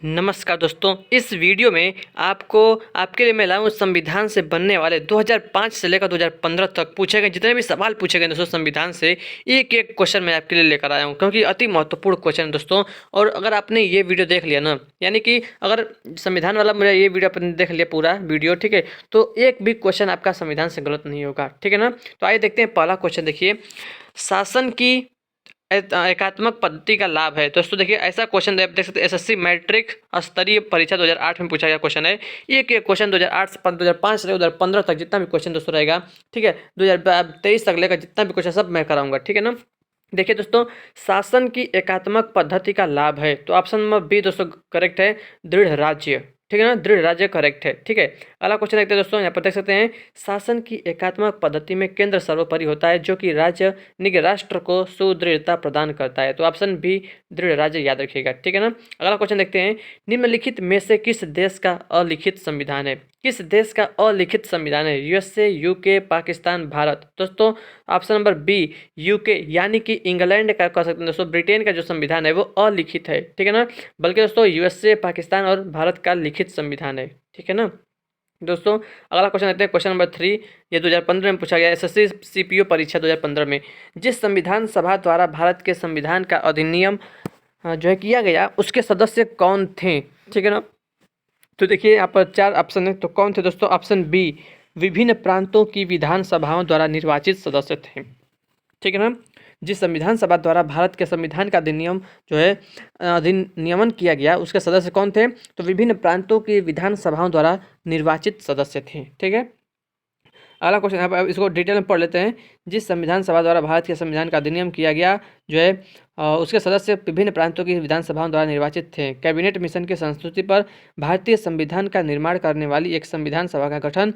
नमस्कार दोस्तों, इस वीडियो में आपको आपके लिए मैं लाया हूँ संविधान से बनने वाले 2005 से लेकर 2015 तक पूछे गए जितने भी सवाल पूछे गए दोस्तों संविधान से एक एक क्वेश्चन मैं आपके लिए लेकर आया हूँ, क्योंकि अति महत्वपूर्ण क्वेश्चन है दोस्तों। और अगर आपने ये वीडियो देख लिया ना, यानी कि अगर संविधान वाला मेरा ये वीडियो आपने देख लिया पूरा वीडियो, ठीक है, तो एक भी क्वेश्चन आपका संविधान से गलत नहीं होगा, ठीक है ना। तो आइए देखते हैं पहला क्वेश्चन। देखिए, शासन की एकात्मक पद्धति का लाभ है। दोस्तों देखिए, ऐसा क्वेश्चन आप देख सकते हैं, एसएससी मैट्रिक स्तरीय परीक्षा 2008 में पूछा गया क्वेश्चन है। एक एक क्वेश्चन 2008 से 2005 से 2015 तक जितना भी क्वेश्चन दोस्तों रहेगा, ठीक है, 2023 तक लेकर जितना भी क्वेश्चन सब मैं कराऊंगा, ठीक है ना। देखिए दोस्तों, शासन की एकात्मक पद्धति का लाभ है, तो ऑप्शन नंबर बी दोस्तों करेक्ट है, दृढ़ राज्य, ठीक है ना, दृढ़ राज्य करेक्ट है, ठीक है। अगला क्वेश्चन देखते हैं दोस्तों, यहाँ पर देख सकते हैं, शासन की एकात्मक पद्धति में केंद्र सर्वोपरि होता है जो कि राज्य निग राष्ट्र को सुदृढ़ता प्रदान करता है, तो ऑप्शन बी दृढ़ राज्य याद रखिएगा, ठीक है ना। अगला क्वेश्चन देखते हैं, निम्नलिखित में से किस देश का अलिखित संविधान है? किस देश का अलिखित संविधान है? USA, UK, Pakistan, Bharat. दोस्तों ऑप्शन नंबर बी यूके, यानी कि इंग्लैंड का कह सकते हैं दोस्तों, ब्रिटेन का जो संविधान है वो अलिखित है, ठीक है ना। बल्कि दोस्तों यूएसए, पाकिस्तान और भारत का लिखित संविधान है, ठीक है ना। दोस्तों अगला क्वेश्चन देखते हैं, क्वेश्चन नंबर 3। ये 2015 में पूछा गया, एसएससी सीपीओ परीक्षा 2015 में। जिस संविधान सभा द्वारा भारत के संविधान का अधिनियम जो है किया गया, उसके सदस्य कौन थे? ठीक है ना। तो देखिए यहाँ पर 4 ऑप्शन है, तो कौन थे दोस्तों? ऑप्शन बी विभिन्न प्रांतों की विधानसभाओं द्वारा निर्वाचित सदस्य थे, ठीक है ना। जिस संविधान सभा द्वारा भारत के संविधान का अधिनियम जो है अधिनियमन किया गया, उसके सदस्य कौन थे? तो विभिन्न प्रांतों की विधानसभाओं द्वारा निर्वाचित सदस्य थे, ठीक है। अगला क्वेश्चन यहाँ पर इसको डिटेल में पढ़ लेते हैं। जिस संविधान सभा द्वारा भारत के संविधान का अधिनियम किया गया जो है उसके सदस्य विभिन्न प्रांतों की विधानसभाओं द्वारा निर्वाचित थे। कैबिनेट मिशन की संस्तुति पर भारतीय संविधान का निर्माण करने वाली एक संविधान सभा का गठन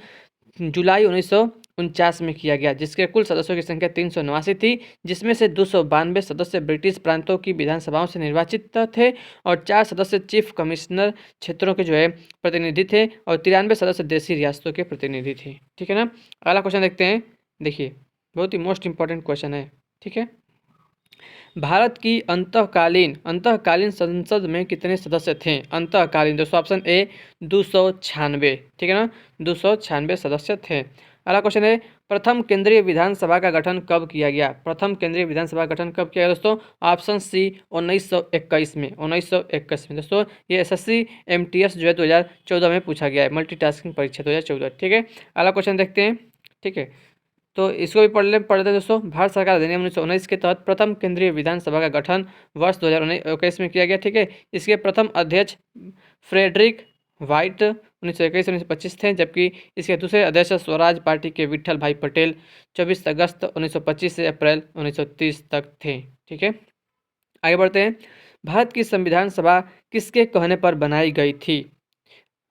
जुलाई 1949 में किया गया, जिसके कुल सदस्यों की संख्या 389 थी, जिसमें से 292 सदस्य ब्रिटिश प्रांतों की विधानसभाओं से निर्वाचित थे और 4 सदस्य चीफ कमिश्नर क्षेत्रों के जो है प्रतिनिधि थे और 93 सदस्य देशी रियासतों के प्रतिनिधि थे, ठीक है ना। अगला क्वेश्चन देखते हैं। देखिए, बहुत ही मोस्ट इंपॉर्टेंट क्वेश्चन है, ठीक है। भारत की अंतःकालीन संसद में कितने सदस्य थे? अंतःकालीन दोस्तों ऑप्शन ए 296, ठीक है ना, 296 सदस्य थे। अगला क्वेश्चन है, प्रथम केंद्रीय विधानसभा का गठन कब किया गया? प्रथम केंद्रीय विधानसभा का गठन कब किया गया दोस्तों? ऑप्शन सी 1921 में, 1921 में दोस्तों। ये एसएससी एमटीएस जो है 2014 में पूछा गया है, मल्टीटास्किंग परीक्षा 2014, ठीक है। अगला क्वेश्चन देखते हैं, ठीक है। तो इसको भी पढ़ लेते हैं दोस्तों। भारत सरकार अधिनियम 1919 के तहत प्रथम केंद्रीय विधानसभा का गठन वर्ष 2021 में किया गया, ठीक है। इसके प्रथम अध्यक्ष फ्रेडरिक वाइट 1921-1925 थे, जबकि इसके दूसरे अध्यक्ष स्वराज पार्टी के विट्ठल भाई पटेल 24 अगस्त 1925 से अप्रैल 1930 तक थे, ठीक है। आगे बढ़ते हैं। भारत की संविधान सभा किसके कहने पर बनाई गई थी?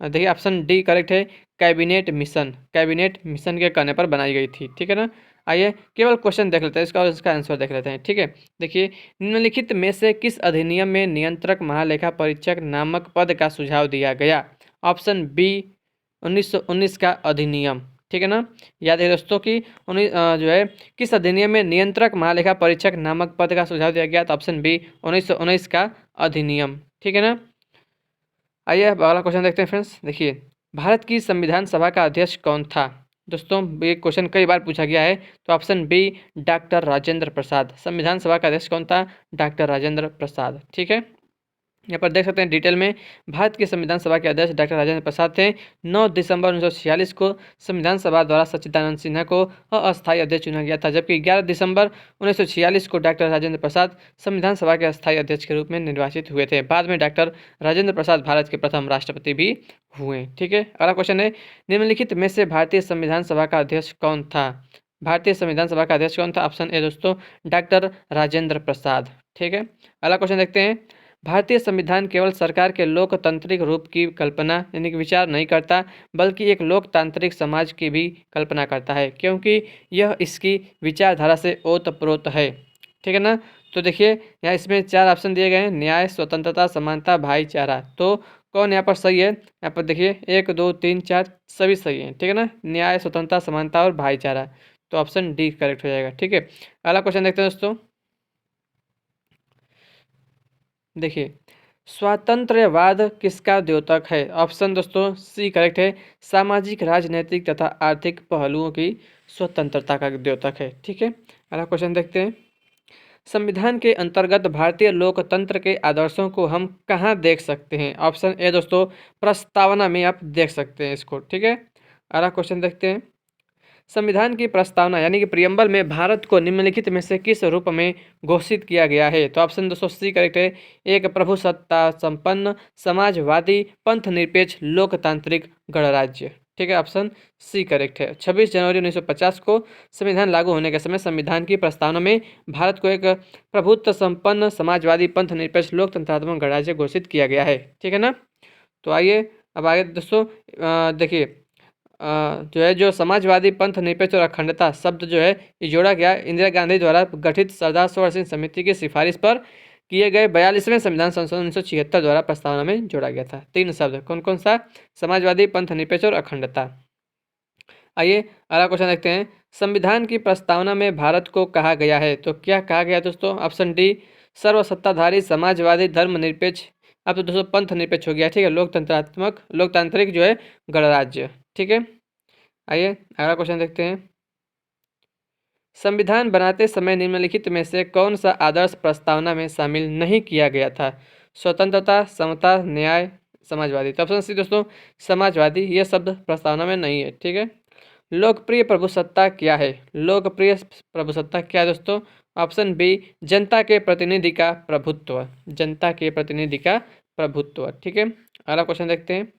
देखिए ऑप्शन डी करेक्ट है, कैबिनेट मिशन के कहने पर बनाई गई थी, ठीक है ना। आइए केवल क्वेश्चन देख लेते हैं, इसका आंसर देख लेते हैं, ठीक है। देखिए, निम्नलिखित में से किस अधिनियम में नियंत्रक महालेखा परीक्षक नामक पद का सुझाव दिया गया? ऑप्शन बी 1919 का अधिनियम, ठीक है ना। याद है दोस्तों कि जो है किस अधिनियम में नियंत्रक महालेखा परीक्षक नामक पद का सुझाव दिया गया? तो ऑप्शन बी 1919 का अधिनियम, ठीक है ना। आइए अब अगला क्वेश्चन देखते हैं फ्रेंड्स। देखिए, भारत की संविधान सभा का अध्यक्ष कौन था? दोस्तों ये क्वेश्चन कई बार पूछा गया है, तो option B doctor Rajendra Prasad. संविधान सभा का अध्यक्ष कौन था? डॉक्टर राजेंद्र प्रसाद, ठीक है। यहाँ पर देख सकते हैं डिटेल में, भारत की संविधान सभा के अध्यक्ष डॉक्टर राजेंद्र प्रसाद थे। 9 दिसंबर 1946 को संविधान सभा द्वारा सच्चिदानंद सिन्हा को अस्थायी अध्यक्ष चुना गया था, जबकि 11 दिसंबर 1946 को डॉक्टर राजेंद्र प्रसाद संविधान सभा के अस्थायी अध्यक्ष के रूप में निर्वाचित हुए थे। बाद में डॉक्टर राजेंद्र प्रसाद भारत के प्रथम राष्ट्रपति भी हुए, ठीक है। अगला क्वेश्चन है, निम्नलिखित में से भारतीय संविधान सभा का अध्यक्ष कौन था? भारतीय संविधान सभा का अध्यक्ष कौन था? ऑप्शन ए दोस्तों डॉक्टर राजेंद्र प्रसाद, ठीक है। अगला क्वेश्चन देखते हैं। भारतीय संविधान केवल सरकार के लोकतांत्रिक रूप की कल्पना यानी कि विचार नहीं करता, बल्कि एक लोकतांत्रिक समाज की भी कल्पना करता है, क्योंकि यह इसकी विचारधारा से ओतप्रोत है, ठीक है ना। तो देखिए यहाँ इसमें 4 ऑप्शन दिए गए हैं, न्याय, स्वतंत्रता, समानता, भाईचारा। तो कौन यहाँ पर सही है? यहाँ पर देखिए 1 2 3 4 सभी सही हैं, ठीक है ना। न्याय, स्वतंत्रता, समानता और भाईचारा, तो ऑप्शन डी करेक्ट हो जाएगा, ठीक है। अगला क्वेश्चन देखते हैं दोस्तों। देखिए, स्वातंत्र्यवाद किसका द्योतक है? ऑप्शन दोस्तों सी करेक्ट है, सामाजिक राजनीतिक तथा आर्थिक पहलुओं की स्वतंत्रता का द्योतक है। ठीक है, अगला क्वेश्चन देखते हैं। संविधान के अंतर्गत भारतीय लोकतंत्र के आदर्शों को हम कहाँ देख सकते हैं? ऑप्शन ए दोस्तों प्रस्तावना में आप देख सकते हैं इसको। ठीक है, अगला क्वेश्चन देखते हैं। संविधान की प्रस्तावना यानी कि प्रियम्बल में भारत को निम्नलिखित में से किस रूप में घोषित किया गया है? तो ऑप्शन दोस्तों सी करेक्ट है, एक प्रभुसत्ता संपन्न समाजवादी पंथ निरपेक्ष लोकतांत्रिक गणराज्य। ठीक है, ऑप्शन सी करेक्ट है। 26 जनवरी 1950 को संविधान लागू होने के समय संविधान की प्रस्तावना में भारत को एक प्रभुत्व संपन्न समाजवादी पंथ निरपेक्ष लोकतंत्रात्मक गणराज्य घोषित किया गया है। ठीक है ना। तो आइए अब आगे दोस्तों देखिए जो है जो समाजवादी पंथ निरपेक्ष और अखंडता शब्द जो है ये जोड़ा गया इंदिरा गांधी द्वारा गठित सरदार सरोवर सिंह समिति की सिफारिश पर किए गए 42वें संविधान संशोधन 1976 द्वारा प्रस्तावना में जोड़ा गया था। 3 शब्द कौन कौन सा? समाजवादी पंथ निरपेक्ष और अखंडता। आइए अगला क्वेश्चन देखते हैं। संविधान की प्रस्तावना में भारत को कहा गया है, तो क्या कहा गया दोस्तों? ऑप्शन डी सर्वसत्ताधारी समाजवादी धर्मनिरपेक्ष, अब तो दोस्तों पंथ निरपेक्ष हो गया। ठीक है, लोकतांत्रिक जो है गणराज्य। ठीक है, आइए अगला क्वेश्चन देखते हैं। संविधान बनाते समय निम्नलिखित में से कौन सा आदर्श प्रस्तावना में शामिल नहीं किया गया था? स्वतंत्रता, समता, न्याय, समाजवादी। तो ऑप्शन सी दोस्तों समाजवादी, यह शब्द प्रस्तावना में नहीं है। ठीक है, लोकप्रिय प्रभुसत्ता क्या है? लोकप्रिय प्रभुसत्ता क्या है दोस्तों? ऑप्शन बी जनता के प्रतिनिधि का प्रभुत्व, जनता के प्रतिनिधि का प्रभुत्व। ठीक है, अगला क्वेश्चन देखते हैं।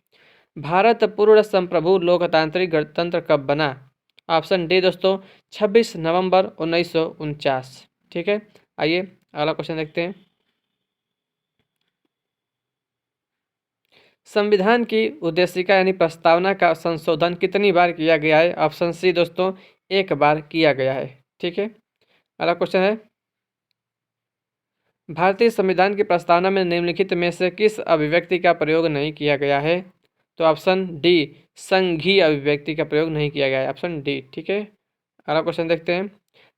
भारत पूर्ण संप्रभु लोकतांत्रिक गणतंत्र कब बना? ऑप्शन डी दोस्तों 26 नवंबर 1949। ठीक है, आइए अगला क्वेश्चन देखते हैं। संविधान की उद्देशिका यानी प्रस्तावना का संशोधन कितनी बार किया गया है? ऑप्शन सी दोस्तों 1 बार किया गया है। ठीक है, अगला क्वेश्चन है भारतीय संविधान की प्रस्तावना में निम्नलिखित में से किस अभिव्यक्ति का प्रयोग नहीं किया गया है? तो ऑप्शन डी संघीय अभिव्यक्ति का प्रयोग नहीं किया गया है, ऑप्शन डी। ठीक है, अगला क्वेश्चन देखते हैं।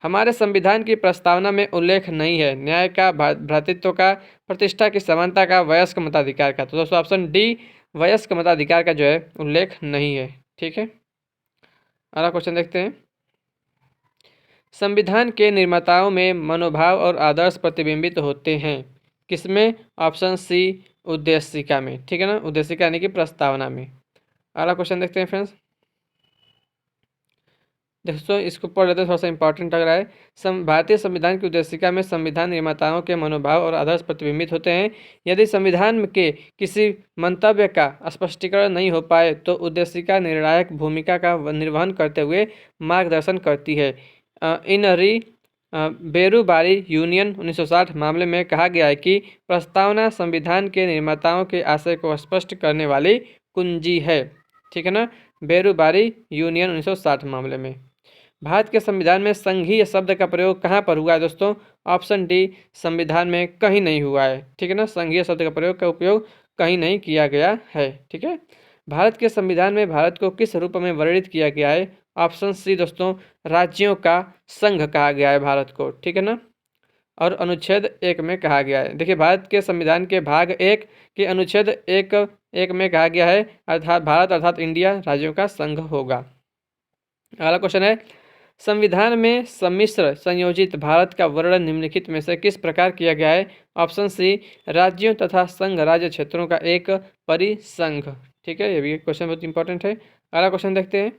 हमारे संविधान की प्रस्तावना में उल्लेख नहीं है न्याय का, भ्रातृत्व का, प्रतिष्ठा की समानता का, वयस्क मताधिकार का। तो दोस्तों ऑप्शन डी वयस्क मताधिकार का जो है उल्लेख नहीं है। ठीक है, अगला क्वेश्चन देखते हैं। संविधान के निर्माताओं में मनोभाव और आदर्श प्रतिबिंबित होते हैं किसमें? ऑप्शन सी उद्देशिका में। ठीक है ना, उद्देशिका यानी कि प्रस्तावना में। अगला क्वेश्चन देखते हैं फ्रेंड्स। दोस्तों इसको पढ़ लेते हैं, थोड़ा सा इंपॉर्टेंट लग रहा है। भारतीय संविधान की उद्देशिका में संविधान निर्माताओं के मनोभाव और आदर्श प्रतिबिंबित होते हैं। यदि संविधान के किसी मंतव्य का स्पष्टीकरण नहीं हो पाए तो उद्देशिका निर्णायक भूमिका का निर्वहन करते हुए मार्गदर्शन करती है। इन री बेरूबारी यूनियन 1960 मामले में कहा गया है कि प्रस्तावना संविधान के निर्माताओं के आशय को स्पष्ट करने वाली कुंजी है। ठीक है ना, बेरूबारी यूनियन 1960 मामले में। भारत के संविधान में संघीय शब्द का प्रयोग कहाँ पर हुआ है दोस्तों? ऑप्शन डी संविधान में कहीं नहीं हुआ है। ठीक है ना, संघीय शब्द का उपयोग कहीं नहीं किया गया है। ठीक है, भारत के संविधान में भारत को किस रूप में वर्णित किया गया है? ऑप्शन सी दोस्तों राज्यों का संघ कहा गया है भारत को। ठीक है ना, और अनुच्छेद 1 में कहा गया है। देखिए भारत के संविधान के भाग 1 के अनुच्छेद 1 में कहा गया है अर्थात भारत अर्थात इंडिया राज्यों का संघ होगा। अगला क्वेश्चन है संविधान में सम्मिश्र संयोजित भारत का वर्णन निम्नलिखित में से किस प्रकार किया गया है? ऑप्शन सी राज्यों तथा संघ राज्य क्षेत्रों का एक परिसंघ। ठीक है, ये भी क्वेश्चन बहुत इंपॉर्टेंट है। अगला क्वेश्चन देखते हैं।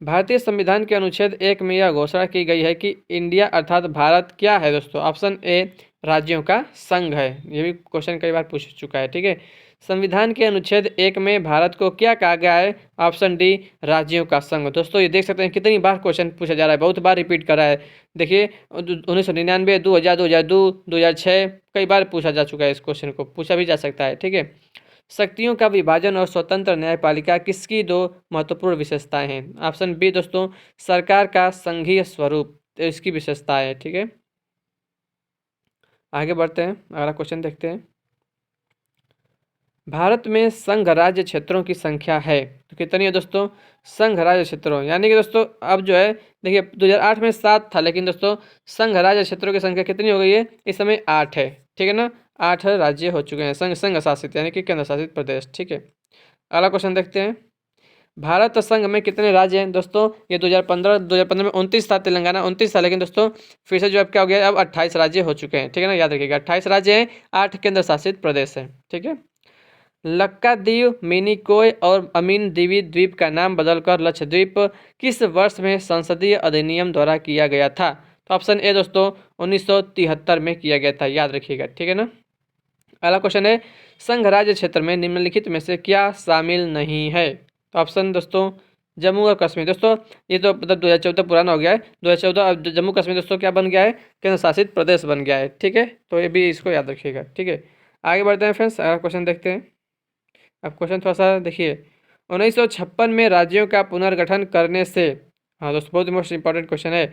भारतीय संविधान के अनुच्छेद 1 में यह घोषणा की गई है कि इंडिया अर्थात भारत क्या है दोस्तों? ऑप्शन ए राज्यों का संघ है। ये भी क्वेश्चन कई बार पूछ चुका है। ठीक है, संविधान के अनुच्छेद 1 में भारत को क्या कहा गया है? ऑप्शन डी राज्यों का संघ। दोस्तों ये देख सकते हैं कितनी बार क्वेश्चन पूछा जा रहा है, बहुत बार रिपीट करा है। देखिए 1999, 2000, 2002, 2006 कई बार पूछा जा चुका है। इस क्वेश्चन को पूछा भी जा सकता है। ठीक है, शक्तियों का विभाजन और स्वतंत्र न्यायपालिका किसकी 2 महत्वपूर्ण विशेषताएं हैं? ऑप्शन बी दोस्तों सरकार का संघीय स्वरूप, तो इसकी विशेषताएं है। ठीक है, आगे बढ़ते हैं, अगला क्वेश्चन देखते हैं। भारत में संघ राज्य क्षेत्रों की संख्या है तो कितनी है दोस्तों? संघ राज्य क्षेत्रों यानी कि दोस्तों अब जो है देखिए 2008 में 7 था, लेकिन दोस्तों संघ राज्य क्षेत्रों की संख्या कितनी हो गई है? इस समय 8 है। ठीक है ना। 8 राज्य हो चुके हैं संघ संघ शासित यानी कि केंद्र शासित प्रदेश। ठीक है, अगला क्वेश्चन देखते हैं। भारत संघ में कितने राज्य हैं दोस्तों? ये 2015 में 29 था, तेलंगाना 29 था, लेकिन दोस्तों फिर से जो अब क्या हो गया है, अब 28 राज्य हो चुके हैं। ठीक है ना, याद रखिएगा 28 राज्य हैं, 8 केंद्र शासित प्रदेश हैं। ठीक है, लक्काद्वीप, मिनिकॉय और अमीन दीवी द्वीप का नाम बदलकर लक्षद्वीप किस वर्ष में संसदीय अधिनियम द्वारा किया गया था? तो ऑप्शन ए दोस्तों 1973 में किया गया था, याद रखिएगा। ठीक है ना। अगला क्वेश्चन है, संघ राज्य क्षेत्र में निम्नलिखित में से क्या शामिल नहीं है? तो ऑप्शन दोस्तों जम्मू और कश्मीर। दोस्तों ये तो मतलब 2014 पुराना हो गया है, 2014 अब जम्मू कश्मीर दोस्तों क्या बन गया है? केंद्र शासित प्रदेश बन गया है। ठीक है, तो ये भी इसको याद रखिएगा। ठीक है, आगे बढ़ते हैं फ्रेंड्स, अगला क्वेश्चन देखते हैं। अब क्वेश्चन थोड़ा सा देखिए, 1956 में राज्यों का पुनर्गठन करने से, हाँ दोस्तों बहुत मोस्ट इंपॉर्टेंट क्वेश्चन है,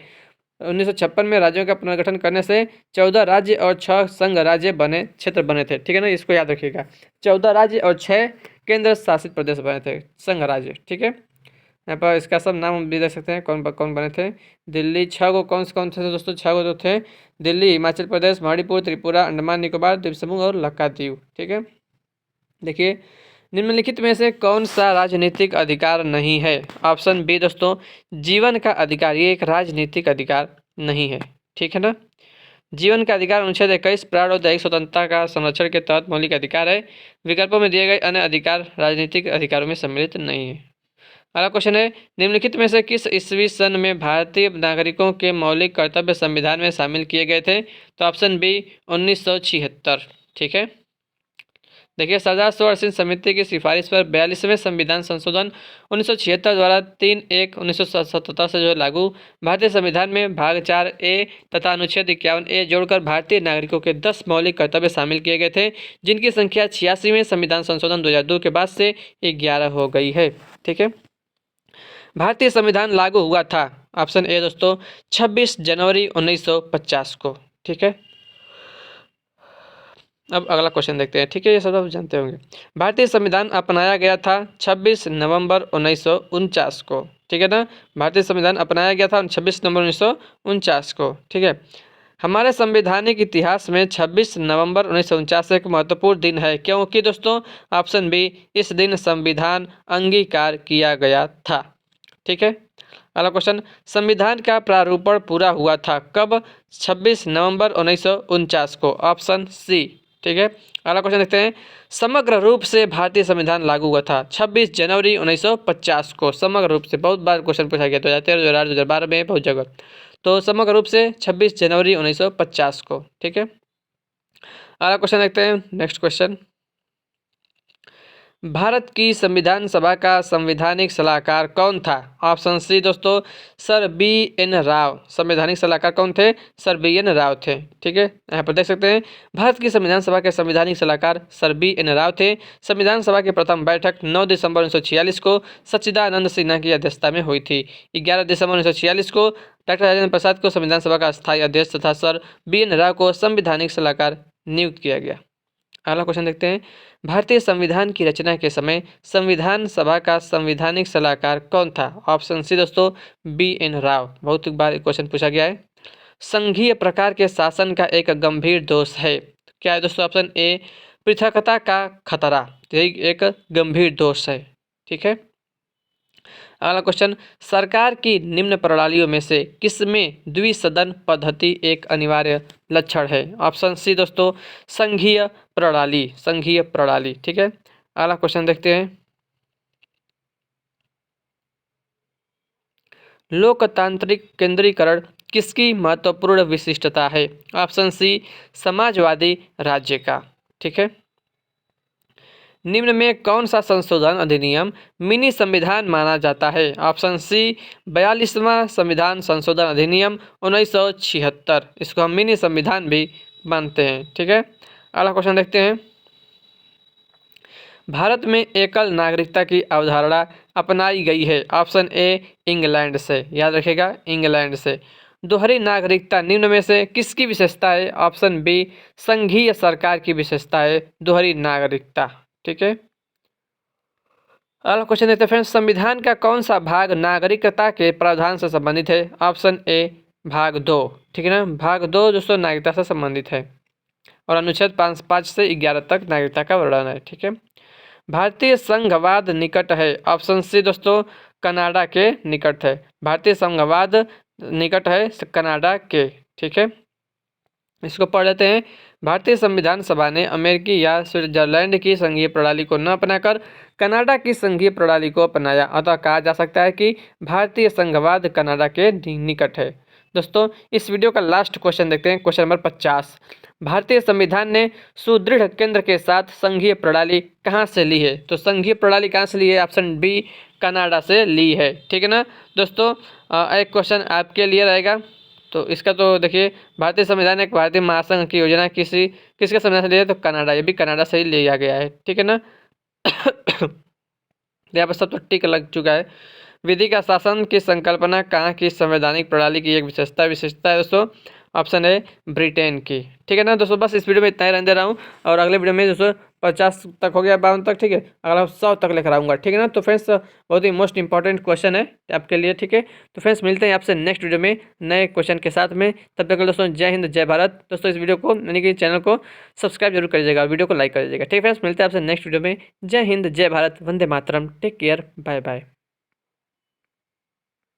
1956 में राज्यों का पुनर्गठन करने से 14 राज्य और 6 संघ राज्य बने, क्षेत्र बने थे। ठीक है ना, इसको याद रखिएगा। 14 राज्य और 6 केंद्र शासित प्रदेश बने थे, संघ राज्य। ठीक है, यहाँ पर इसका सब नाम भी देख सकते हैं कौन कौन बने थे। दिल्ली, 6 को कौन थे दोस्तों? 6 को तो थे दिल्ली, हिमाचल प्रदेश, मणिपुर, त्रिपुरा, अंडमान निकोबार द्वीप समूह और लक्षद्वीप। ठीक है, देखिए निम्नलिखित में से कौन सा राजनीतिक अधिकार नहीं है? ऑप्शन बी दोस्तों जीवन का अधिकार, ये एक राजनीतिक अधिकार नहीं है। ठीक है ना, जीवन का अधिकार अनुच्छेद 21 प्राण और दैहिक स्वतंत्रता का संरक्षण के तहत मौलिक अधिकार है। विकल्पों में दिए गए अन्य अधिकार राजनीतिक अधिकारों में सम्मिलित नहीं है। अगला क्वेश्चन है, निम्नलिखित में से किस ईस्वी सन में भारतीय नागरिकों के मौलिक कर्तव्य संविधान में शामिल किए गए थे? तो ऑप्शन बी 1976। ठीक है, देखिए सरदार सरोवर सिंह समिति की सिफारिश पर 42वें संविधान संशोधन 1976 द्वारा 3/1/1977 से जो लागू भारतीय संविधान में भाग 4A तथा अनुच्छेद 51A जोड़कर भारतीय नागरिकों के 10 मौलिक कर्तव्य शामिल किए गए थे, जिनकी संख्या 86वें संविधान संशोधन 2002 के बाद से 11 हो गई है। ठीक है, भारतीय संविधान लागू हुआ था, ऑप्शन ए दोस्तों 26 जनवरी 1950 को। ठीक है, अब अगला क्वेश्चन देखते हैं। ठीक है, ये सब आप जानते होंगे। भारतीय संविधान अपनाया गया था 26 नवंबर 1949 को। ठीक है ना, भारतीय संविधान अपनाया गया था 26 नवंबर 1949 को। ठीक है, हमारे संवैधानिक इतिहास में 26 नवंबर 1949 एक महत्वपूर्ण दिन है, क्योंकि दोस्तों ऑप्शन बी इस दिन संविधान अंगीकार किया गया था। ठीक है, अगला क्वेश्चन, संविधान का प्रारूपण पूरा हुआ था कब? 26 नवंबर 1949 को, ऑप्शन सी। ठीक है, अगला क्वेश्चन देखते हैं। समग्र रूप से भारतीय संविधान लागू हुआ था 26 जनवरी 1950 को। समग्र रूप से बहुत बार क्वेश्चन पूछा गया 2013, 2008, 2012 में बहुत जगह। तो समग्र रूप से 26 जनवरी 1950 को। ठीक है, अगला क्वेश्चन देखते हैं। नेक्स्ट क्वेश्चन, भारत की संविधान सभा का संवैधानिक सलाहकार कौन था? ऑप्शन सी दोस्तों सर B.N. राव। संवैधानिक सलाहकार कौन थे? Sir B.N. राव थे। ठीक है, यहाँ पर देख सकते हैं भारत की संविधान सभा के संवैधानिक सलाहकार सर B.N. राव थे। संविधान सभा की प्रथम बैठक 9 दिसंबर 1946 को सच्चिदानंद सिन्हा की अध्यक्षता में हुई थी। 11 दिसंबर 1946 को डॉक्टर राजेंद्र प्रसाद को संविधान सभा का स्थायी अध्यक्ष तथा सर B.N. राव को संवैधानिक सलाहकार नियुक्त किया गया। अगला क्वेश्चन देखते हैं। भारतीय संविधान की रचना के समय संविधान सभा का संवैधानिक सलाहकार कौन था? ऑप्शन सी दोस्तों B.N. राव। बहुत बार क्वेश्चन पूछा गया है। संघीय प्रकार के शासन का एक गंभीर दोष है, क्या है दोस्तों? ऑप्शन ए पृथकता का खतरा, यही एक गंभीर दोष है। ठीक है, अगला क्वेश्चन, सरकार की निम्न प्रणालियों में से किसमें द्विसदन पद्धति एक अनिवार्य लक्षण है? ऑप्शन सी दोस्तों संघीय प्रणाली, संघीय प्रणाली। ठीक है, अगला क्वेश्चन देखते हैं। लोकतांत्रिक केंद्रीकरण किसकी महत्वपूर्ण विशिष्टता है? ऑप्शन सी समाजवादी राज्य का। ठीक है, निम्न में कौन सा संशोधन अधिनियम मिनी संविधान माना जाता है? ऑप्शन सी 42वां संविधान संशोधन अधिनियम 1976, इसको हम मिनी संविधान भी मानते हैं। ठीक है, अगला क्वेश्चन देखते हैं। भारत में एकल नागरिकता की अवधारणा अपनाई गई है, ऑप्शन ए इंग्लैंड से, याद रखिएगा इंग्लैंड से। दोहरी नागरिकता निम्न में से किसकी विशेषता है? ऑप्शन बी संघीय सरकार की विशेषता है दोहरी नागरिकता। ठीक है, अगला क्वेश्चन देखते हैं फ्रेंड्स। संविधान का कौन सा भाग नागरिकता के प्रावधान से संबंधित है? ऑप्शन ए भाग 2। ठीक है ना, भाग 2 दोस्तों नागरिकता से संबंधित है। और अनुच्छेद 5 से 11 तक नागरिकता का वर्णन है। ठीक है, भारतीय संघवाद निकट है। ऑप्शन सी दोस्तों कनाडा के निकट है। भारतीय संघवाद निकट है कनाडा के। ठीक है, इसको पढ़ लेते हैं। भारतीय संविधान सभा ने अमेरिकी या स्विट्जरलैंड की संघीय प्रणाली को न अपनाकर कनाडा की संघीय प्रणाली को अपनाया, अतः कहा जा सकता है कि भारतीय संघवाद कनाडा के निकट है। दोस्तों इस वीडियो का लास्ट क्वेश्चन देखते हैं, क्वेश्चन नंबर 50। भारतीय संविधान ने सुदृढ़ केंद्र के साथ संघीय प्रणाली कहाँ से ली है? तो संघीय प्रणाली कहाँ से ली है? ऑप्शन बी कनाडा से ली है। ठीक है ना दोस्तों, एक क्वेश्चन आपके लिए रहेगा। तो इसका तो देखिए, भारतीय संविधान एक भारतीय महासंघ की योजना किसके संविधान से लिया है? तो कनाडा, ये भी कनाडा से ही लिया गया है। ठीक है ना यहाँ पर सब तो टिक लग चुका है। विधि का शासन की संकल्पना कहाँ की संवैधानिक प्रणाली की एक विशेषता है दोस्तों? ऑप्शन है ब्रिटेन की। ठीक है ना दोस्तों, बस इस वीडियो में इतना ही रहने दे रहा हूँ और अगले वीडियो में दोस्तों 50 तक हो गया, 52 तक। ठीक है, अगला 100 तक लेकर आऊँगा। ठीक है ना, तो फ्रेंड्स बहुत ही मोस्ट इंपॉर्टेंट क्वेश्चन है आपके लिए। ठीक है, तो फ्रेंड्स मिलते हैं आपसे नेक्स्ट वीडियो में नए क्वेश्चन के साथ में। तब तक दोस्तों जय हिंद जय भारत। दोस्तों इस वीडियो को यानी कि चैनल को सब्सक्राइब जरूर करिएगा, वीडियो को लाइक करिएगा। ठीक है फ्रेंड्स, मिलते हैं आपसे नेक्स्ट वीडियो में। जय हिंद जय Bharat, Vande Mataram, take care, bye bye.